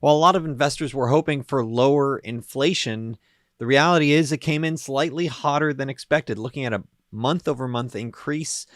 While a lot of investors were hoping for lower inflation, the reality is it came in slightly hotter than expected, looking at a month-over-month increase,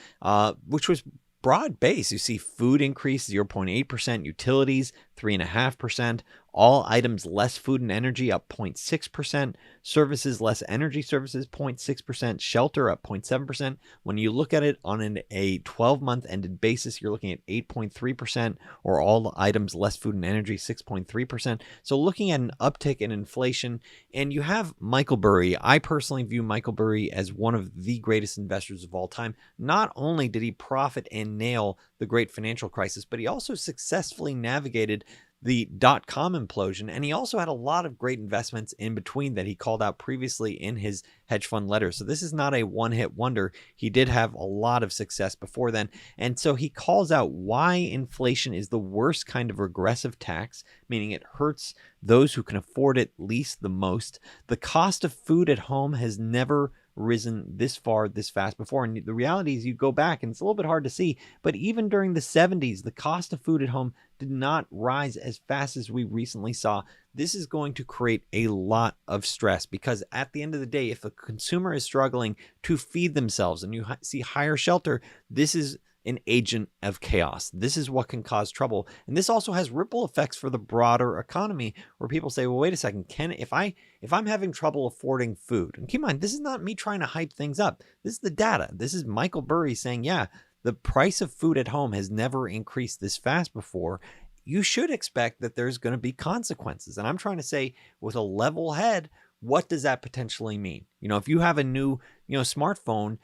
which was broad-based. You see food increase 0.8%, utilities 3.5%, all items less food and energy up 0.6%, services less energy services 0.6%, shelter up 0.7%. When you look at it on a 12-month ended basis, you're looking at 8.3%, or all items less food and energy 6.3%. So looking at an uptick in inflation, and you have Michael Burry. I personally view Michael Burry as one of the greatest investors of all time. Not only did he profit and nail the great financial crisis, but he also successfully navigated the dot-com implosion, and he also had a lot of great investments in between that he called out previously in his hedge fund letter. So this is not a one-hit wonder. He did have a lot of success before then, and so he calls out why inflation is the worst kind of regressive tax, meaning it hurts those who can afford it least the most. The cost of food at home has never risen this far, this fast before. And the reality is you go back, and it's a little bit hard to see, but even during the 70s, the cost of food at home did not rise as fast as we recently saw. This is going to create a lot of stress, because at the end of the day, if a consumer is struggling to feed themselves and you see higher shelter, this is an agent of chaos. This is what can cause trouble. And this also has ripple effects for the broader economy, where people say, well, wait a second, if I'm having trouble affording food, and keep in mind, this is not me trying to hype things up. This is the data. This is Michael Burry saying, yeah, the price of food at home has never increased this fast before. You should expect that there's going to be consequences. And I'm trying to say, with a level head, what does that potentially mean? If you have a new, smartphone,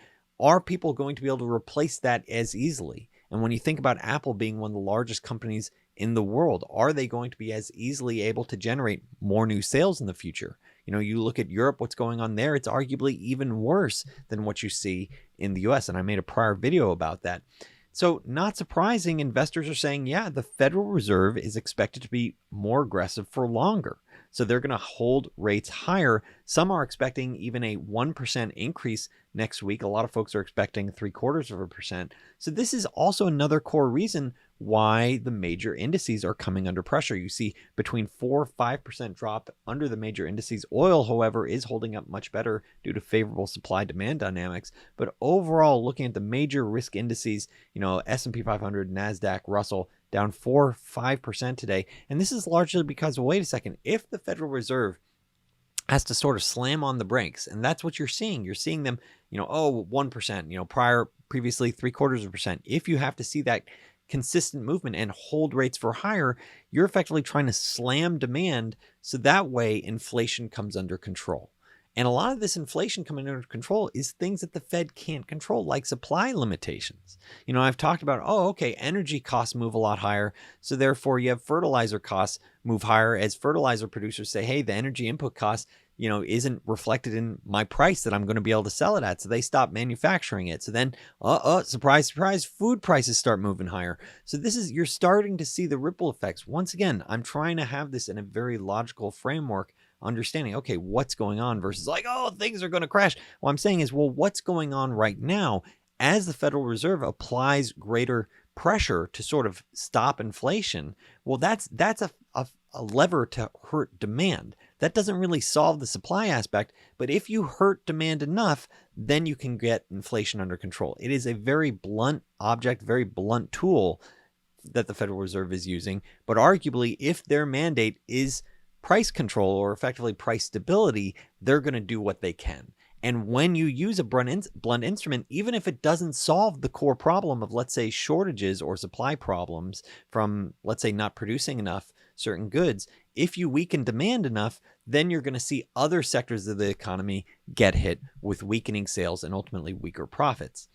are people going to be able to replace that as easily? And when you think about Apple being one of the largest companies in the world, are they going to be as easily able to generate more new sales in the future? You look at Europe, what's going on there, it's arguably even worse than what you see in the US. And I made a prior video about that. So not surprising, investors are saying, yeah, the Federal Reserve is expected to be more aggressive for longer. So they're going to hold rates higher. Some are expecting even a 1% increase next week. A lot of folks are expecting 0.75%. So this is also another core reason why the major indices are coming under pressure. You see between 4 or 5% drop under the major indices. Oil, however, is holding up much better due to favorable supply-demand dynamics. But overall, looking at the major risk indices, S&P 500, NASDAQ, Russell, down 4 or 5% today. And this is largely because, well, wait a second, if the Federal Reserve has to sort of slam on the brakes, and that's what you're seeing. You're seeing them, 1%, previously 0.75%. If you have to see that consistent movement and hold rates for higher, you're effectively trying to slam demand so that way inflation comes under control. And a lot of this inflation coming under control is things that the Fed can't control, like supply limitations. I've talked about, energy costs move a lot higher, so therefore you have fertilizer costs move higher as fertilizer producers say, hey, the energy input cost, isn't reflected in my price that I'm going to be able to sell it at. So they stop manufacturing it. So then, surprise, surprise, food prices start moving higher. So you're starting to see the ripple effects. Once again, I'm trying to have this in a very logical framework, understanding, okay, what's going on versus like, things are going to crash. What I'm saying is, what's going on right now as the Federal Reserve applies greater pressure to sort of stop inflation? Well, that's a lever to hurt demand. That doesn't really solve the supply aspect, but if you hurt demand enough, then you can get inflation under control. It is a very blunt object, very blunt tool that the Federal Reserve is using, but arguably if their mandate is price control or effectively price stability, they're going to do what they can. And when you use a blunt instrument, even if it doesn't solve the core problem of, let's say, shortages or supply problems from, let's say, not producing enough certain goods, if you weaken demand enough, then you're going to see other sectors of the economy get hit with weakening sales and ultimately weaker profits.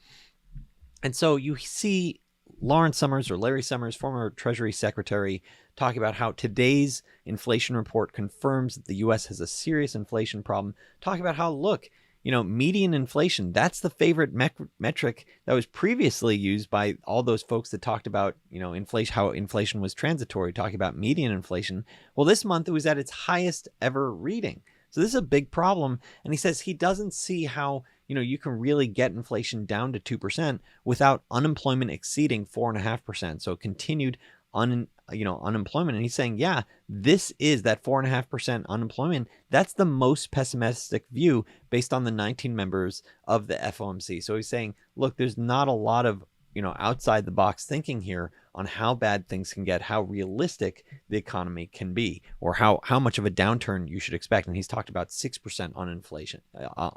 And so you see Lawrence Summers, or Larry Summers, former Treasury Secretary, talking about how today's inflation report confirms that the U.S. has a serious inflation problem, talking about how, look, median inflation, that's the favorite metric that was previously used by all those folks that talked about, inflation, how inflation was transitory, talking about median inflation. Well, this month it was at its highest ever reading. So this is a big problem. And he says he doesn't see how, you can really get inflation down to 2% without unemployment exceeding 4.5%. So continued unemployment. And he's saying, yeah, this is that 4.5% unemployment. That's the most pessimistic view based on the 19 members of the FOMC. So he's saying, look, there's not a lot of outside the box thinking here on how bad things can get, how realistic the economy can be, or how much of a downturn you should expect. And he's talked about 6% on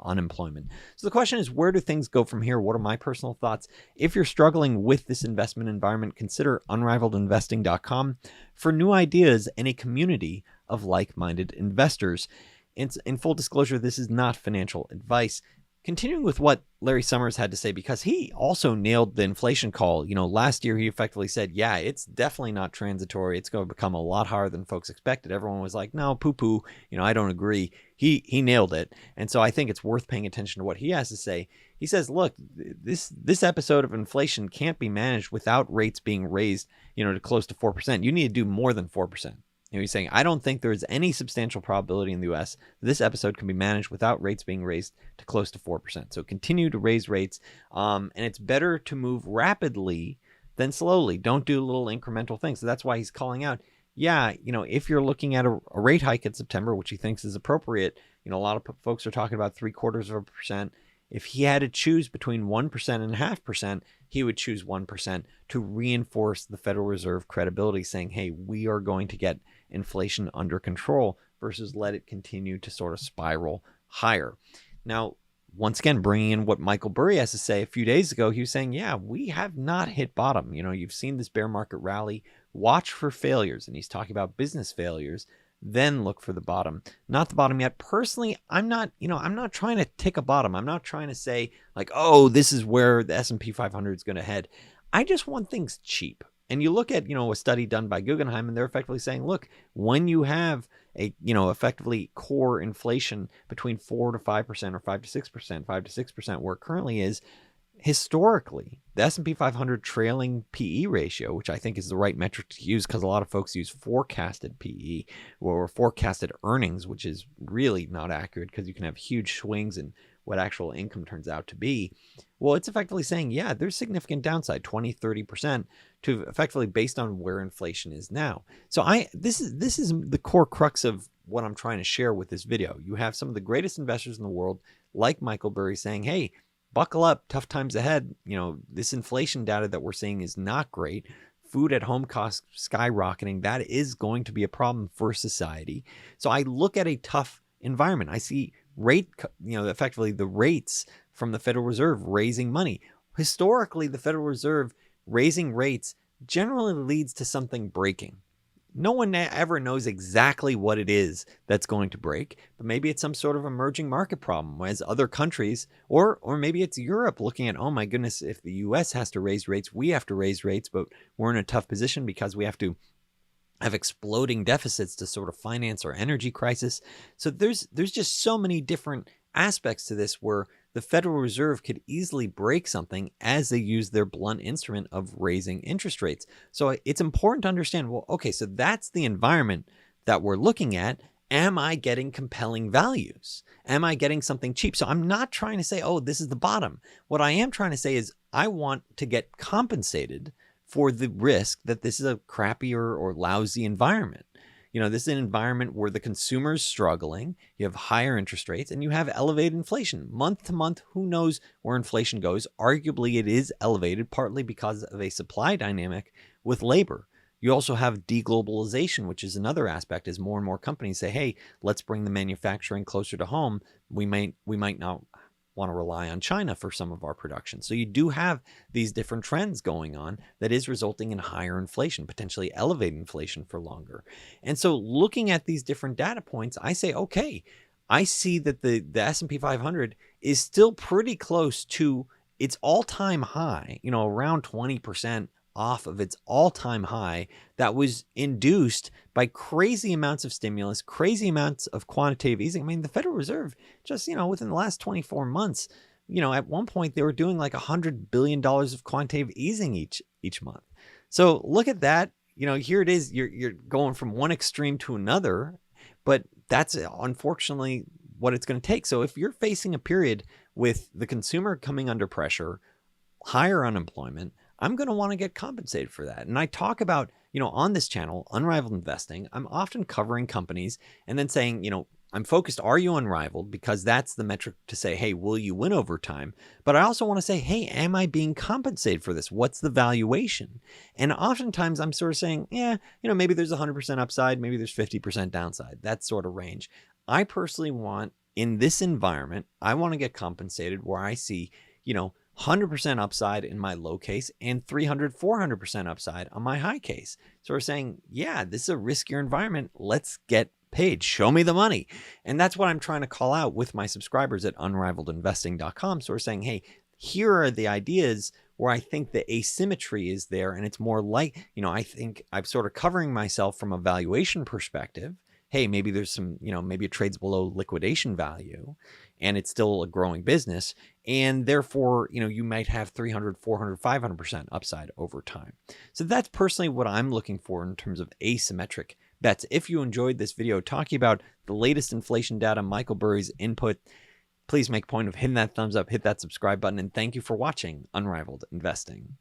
unemployment. So the question is, where do things go from here? What are my personal thoughts? If you're struggling with this investment environment, consider unrivaledinvesting.com for new ideas and a community of like-minded investors. In full disclosure, this is not financial advice. Continuing with what Larry Summers had to say, because he also nailed the inflation call. Last year he effectively said, yeah, it's definitely not transitory. It's going to become a lot higher than folks expected. Everyone was like, no, poo-poo, I don't agree. He nailed it. And so I think it's worth paying attention to what he has to say. He says, look, this episode of inflation can't be managed without rates being raised, to close to 4%. You need to do more than 4%. He's saying, I don't think there's any substantial probability in the U.S. this episode can be managed without rates being raised to close to 4%. So continue to raise rates. And it's better to move rapidly than slowly. Don't do little incremental things. So that's why he's calling out, yeah, if you're looking at a rate hike in September, which he thinks is appropriate, a lot of folks are talking about 0.75%. If he had to choose between 1% and 0.5%, he would choose 1% to reinforce the Federal Reserve credibility, saying, hey, we are going to get inflation under control versus let it continue to sort of spiral higher. Now, once again, bringing in what Michael Burry has to say, a few days ago, he was saying, yeah, we have not hit bottom. You've seen this bear market rally. Watch for failures. And he's talking about business failures. Then look for the bottom. Not the bottom yet. Personally, I'm not trying to tick a bottom. I'm not trying to say like, oh, this is where the S&P 500 is going to head. I just want things cheap. And you look at, a study done by Guggenheim, and they're effectively saying, look, when you have a, effectively core inflation between 4 to 5% or 5 to 6%, 5 to 6%, where it currently is, historically, the S&P 500 trailing PE ratio, which I think is the right metric to use because a lot of folks use forecasted PE or forecasted earnings, which is really not accurate because you can have huge swings in what actual income turns out to be. Well, it's effectively saying, yeah, there's significant downside, 20, 30%, to effectively based on where inflation is now. So this is the core crux of what I'm trying to share with this video. You have some of the greatest investors in the world, like Michael Burry, saying, hey, buckle up, tough times ahead. This inflation data that we're seeing is not great. Food at home costs skyrocketing. That is going to be a problem for society. So I look at a tough environment. I see effectively the rates from the Federal Reserve raising money. Historically, the Federal Reserve raising rates generally leads to something breaking. No one ever knows exactly what it is that's going to break, but maybe it's some sort of emerging market problem as other countries, or maybe it's Europe looking at, oh my goodness, if the US has to raise rates, we have to raise rates, but we're in a tough position because we have to have exploding deficits to sort of finance our energy crisis. So there's just so many different aspects to this where the Federal Reserve could easily break something as they use their blunt instrument of raising interest rates. So it's important to understand, well, okay, so that's the environment that we're looking at. Am I getting compelling values? Am I getting something cheap? So I'm not trying to say, oh, this is the bottom. What I am trying to say is I want to get compensated for the risk that this is a crappy or lousy environment. This is an environment where the consumer's struggling, you have higher interest rates, and you have elevated inflation. Month to month, who knows where inflation goes? Arguably, it is elevated, partly because of a supply dynamic with labor. You also have deglobalization, which is another aspect, as more and more companies say, hey, let's bring the manufacturing closer to home. We might not want to rely on China for some of our production. So you do have these different trends going on that is resulting in higher inflation, potentially elevated inflation for longer. And so looking at these different data points, I say, okay, I see that the S&P 500 is still pretty close to its all-time high, around 20% off of its all-time high that was induced by crazy amounts of stimulus, crazy amounts of quantitative easing. I mean, the Federal Reserve just, within the last 24 months, at one point they were doing like $100 billion of quantitative easing each month. So look at that. Here it is. You're going from one extreme to another, but that's unfortunately what it's going to take. So if you're facing a period with the consumer coming under pressure, higher unemployment, I'm going to want to get compensated for that. And I talk about, on this channel, Unrivaled Investing, I'm often covering companies and then saying, I'm focused, are you unrivaled? Because that's the metric to say, hey, will you win over time? But I also want to say, hey, am I being compensated for this? What's the valuation? And oftentimes I'm sort of saying, yeah, maybe there's 100% upside, maybe there's 50% downside, that sort of range. I personally want, in this environment, I want to get compensated where I see, 100% upside in my low case and 300, 400% upside on my high case. So we're saying, yeah, this is a riskier environment. Let's get paid. Show me the money. And that's what I'm trying to call out with my subscribers at unrivaledinvesting.com. So we're saying, hey, here are the ideas where I think the asymmetry is there. And it's more like, I think I'm sort of covering myself from a valuation perspective. Hey, maybe there's some, maybe it trades below liquidation value and it's still a growing business. And therefore, you might have 300, 400, 500% upside over time. So that's personally what I'm looking for in terms of asymmetric bets. If you enjoyed this video talking about the latest inflation data, Michael Burry's input, please make a point of hitting that thumbs up, hit that subscribe button, and thank you for watching Unrivaled Investing.